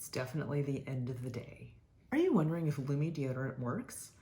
It's definitely the end of the day. Are you wondering if Lume deodorant works?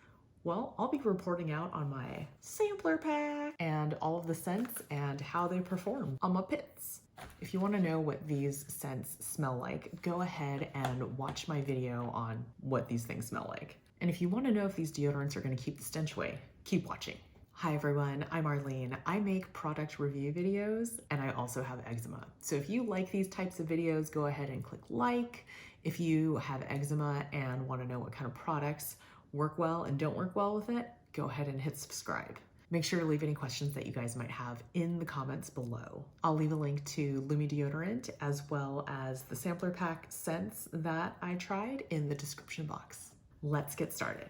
Well, I'll be reporting out on my sampler pack and all of the scents and how they perform on my pits. If you want to know what these scents smell like, go ahead and watch my video on what these things smell like. And if you want to know if these deodorants are going to keep the stench away, keep watching. Hi everyone, I'm Arlene. I make product review videos and I also have eczema. So if you like these types of videos, go ahead and click like. If you have eczema and want to know what kind of products work well and don't work well with it, go ahead and hit subscribe. Make sure to leave any questions that you guys might have in the comments below. I'll leave a link to Lume deodorant as well as the sampler pack scents that I tried in the description box. Let's get started.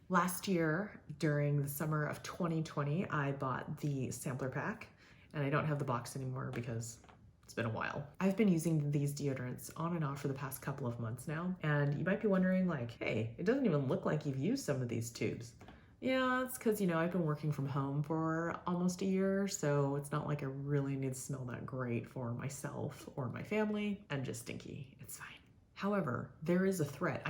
Last year, during the summer of 2020, I bought the sampler pack, and I don't have the box anymore because it's been a while. I've been using these deodorants on and off for the past couple of months now, and you might be wondering like, hey, it doesn't even look like you've used some of these tubes. Yeah, that's because, I've been working from home for almost a year, so it's not like I really need to smell that great for myself or my family. I'm just stinky. It's fine. However, there is a threat,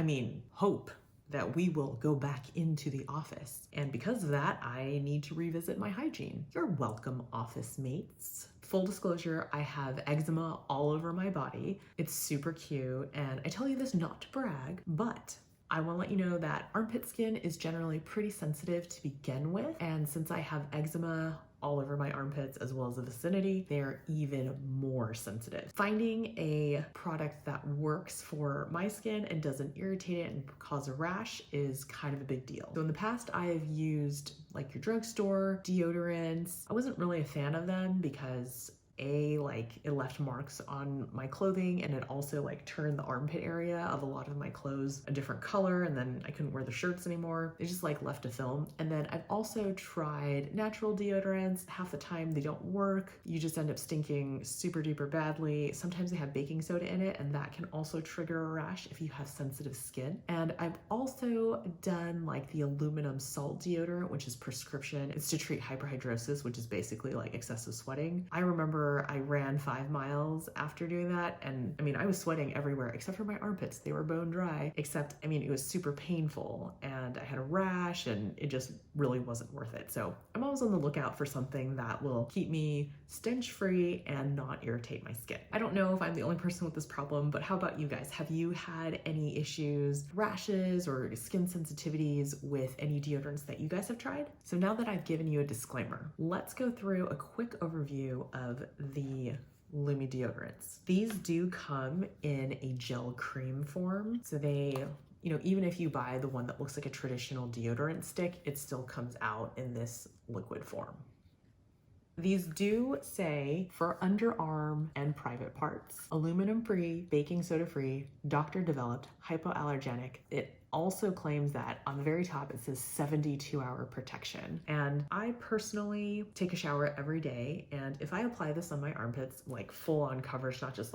hope, that we will go back into the office. And because of that, I need to revisit my hygiene. You're welcome, office mates. Full disclosure, I have eczema all over my body. It's super cute, and I tell you this not to brag, but I want to let you know that armpit skin is generally pretty sensitive to begin with, and since I have eczema all over my armpits as well as the vicinity, they're even more sensitive. Finding a product that works for my skin and doesn't irritate it and cause a rash is kind of a big deal. So in the past, I have used like your drugstore deodorants. I wasn't really a fan of them because it left marks on my clothing, and it also turned the armpit area of a lot of my clothes a different color, and then I couldn't wear the shirts anymore. They just left a film. And then I've also tried natural deodorants. Half the time they don't work. You just end up stinking super duper badly. Sometimes they have baking soda in it, and that can also trigger a rash if you have sensitive skin. And I've also done the aluminum salt deodorant, which is prescription. It's to treat hyperhidrosis, which is basically excessive sweating. I remember I ran 5 miles after doing that, and I was sweating everywhere except for my armpits. They were bone dry, except it was super painful, and I had a rash, and it just really wasn't worth it. So I'm always on the lookout for something that will keep me stench free and not irritate my skin. I don't know if I'm the only person with this problem, but how about you guys? Have you had any issues, rashes, or skin sensitivities with any deodorants that you guys have tried? So now that I've given you a disclaimer, let's go through a quick overview of the Lume deodorants. These do come in a gel cream form, so they, even if you buy the one that looks like a traditional deodorant stick, it still comes out in this liquid form. These do say for underarm and private parts, aluminum-free, baking soda-free, doctor-developed, hypoallergenic. It also claims that on the very top it says 72-hour protection. And I personally take a shower every day, and if I apply this on my armpits, full-on coverage, not just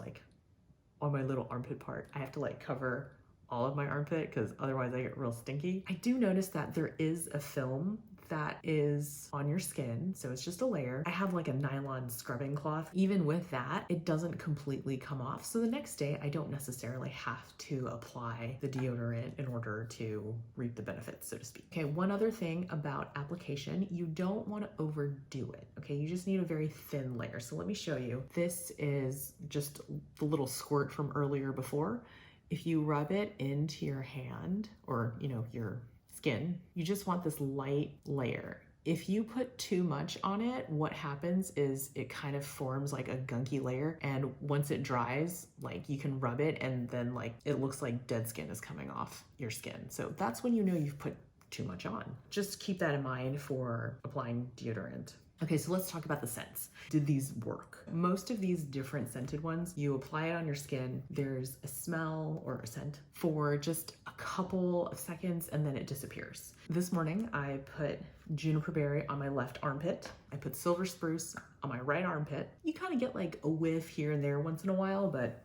on my little armpit part, I have to cover all of my armpit because otherwise I get real stinky. I do notice that there is a film that is on your skin, so it's just a layer. I have a nylon scrubbing cloth. Even with that, it doesn't completely come off, so the next day I don't necessarily have to apply the deodorant in order to reap the benefits, so to speak. Okay, one other thing about application, you don't want to overdo it, okay? You just need a very thin layer. So let me show you. This is just the little squirt from earlier before. If you rub it into your hand or, your skin, you just want this light layer. If you put too much on it, what happens is it kind of forms a gunky layer, and once it dries, you can rub it and then it looks like dead skin is coming off your skin. So that's when you know you've put too much on. Just keep that in mind for applying deodorant. Okay, so let's talk about the scents. Did these work? Most of these different scented ones, you apply it on your skin, there's a smell or a scent for just a couple of seconds, and then it disappears. This morning, I put juniper berry on my left armpit. I put silver spruce on my right armpit. You kind of get a whiff here and there once in a while, but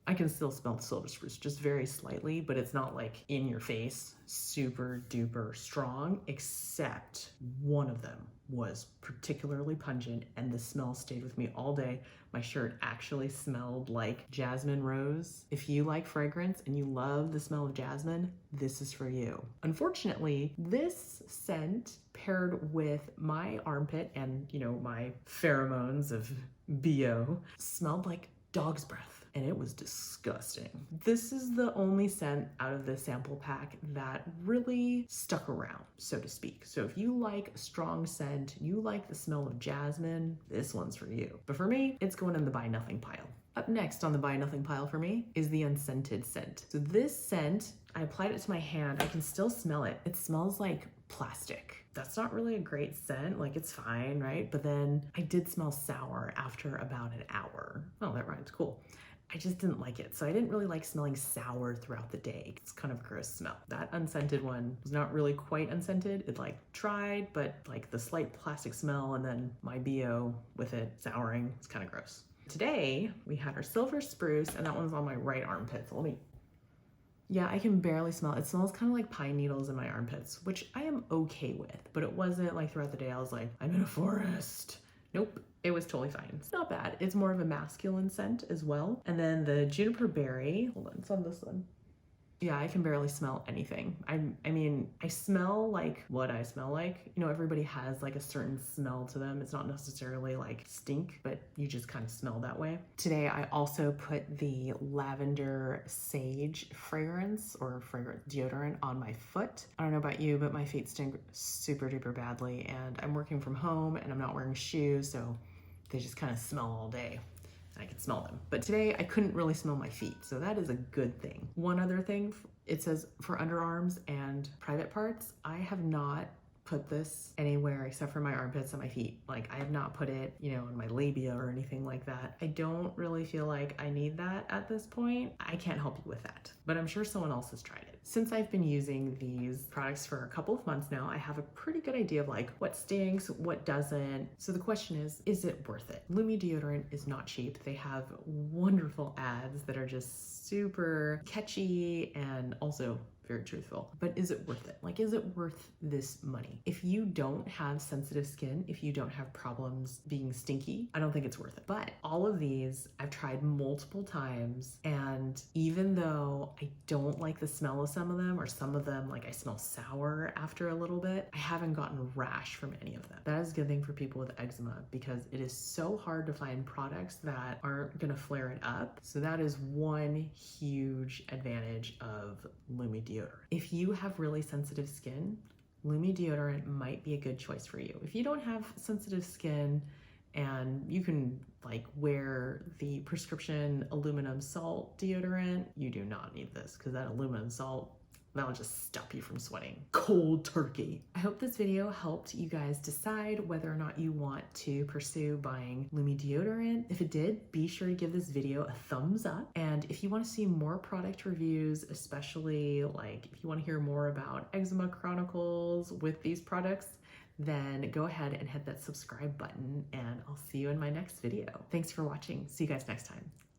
I can still smell the silver spruce, just very slightly, but it's not in your face, super duper strong, except one of them was particularly pungent and the smell stayed with me all day. My shirt actually smelled like jasmine rose. If you like fragrance and you love the smell of jasmine, this is for you. Unfortunately, this scent paired with my armpit and, you know, my pheromones of BO smelled like dog's breath. And it was disgusting. This is the only scent out of the sample pack that really stuck around, so to speak. So if you like a strong scent, you like the smell of jasmine, this one's for you. But for me, it's going in the buy nothing pile. Up next on the buy nothing pile for me is the unscented scent. So this scent, I applied it to my hand. I can still smell it. It smells like plastic. That's not really a great scent, like it's fine, right? But then I did smell sour after about an hour. Oh, that rhymes, cool. I just didn't like it. So I didn't really like smelling sour throughout the day. It's kind of a gross smell. That unscented one was not really quite unscented. It like tried, but like the slight plastic smell and then my BO with it souring, it's kind of gross. Today we had our silver spruce and that one's on my right armpit. So yeah, I can barely smell it. It smells kind of like pine needles in my armpits, which I am okay with, but it wasn't like throughout the day I was like, I'm in a forest. Nope, it was totally fine. It's not bad. It's more of a masculine scent as well. And then the juniper berry, hold on, it's on this one. Yeah, I can barely smell anything. I mean, I smell like what I smell like. You know, everybody has like a certain smell to them. It's not necessarily like stink, but you just kind of smell that way. Today, I also put the lavender sage fragrance or fragrance deodorant on my foot. I don't know about you, but my feet stink super duper badly and I'm working from home and I'm not wearing shoes, so they just kind of smell all day. I can smell them. But today I couldn't really smell my feet, so that is a good thing. One other thing, it says for underarms and private parts. I have not put this anywhere except for my armpits and my feet. Like I have not put it, you know, on my labia or anything like that. I don't really feel like I need that at this point. I can't help you with that, but I'm sure someone else has tried it. Since I've been using these products for a couple of months now, I have a pretty good idea of like what stinks, what doesn't. So the question is it worth it? Lume deodorant is not cheap. They have wonderful ads that are just super catchy and also very truthful, but is it worth it? Like, is it worth this money? If you don't have sensitive skin, if you don't have problems being stinky, I don't think it's worth it. But all of these I've tried multiple times, and even though I don't like the smell of some of them, or some of them like I smell sour after a little bit, I haven't gotten a rash from any of them. That is a good thing for people with eczema because it is so hard to find products that aren't gonna flare it up. So that is one huge advantage of Lume deodorant. If you have really sensitive skin, Lume deodorant might be a good choice for you. If you don't have sensitive skin and you can like wear the prescription aluminum salt deodorant, you do not need this because that aluminum salt, that'll just stop you from sweating. Cold turkey. I hope this video helped you guys decide whether or not you want to pursue buying Lume deodorant. If it did, be sure to give this video a thumbs up. And if you want to see more product reviews, especially like if you want to hear more about eczema chronicles with these products, then go ahead and hit that subscribe button and I'll see you in my next video. Thanks for watching. See you guys next time.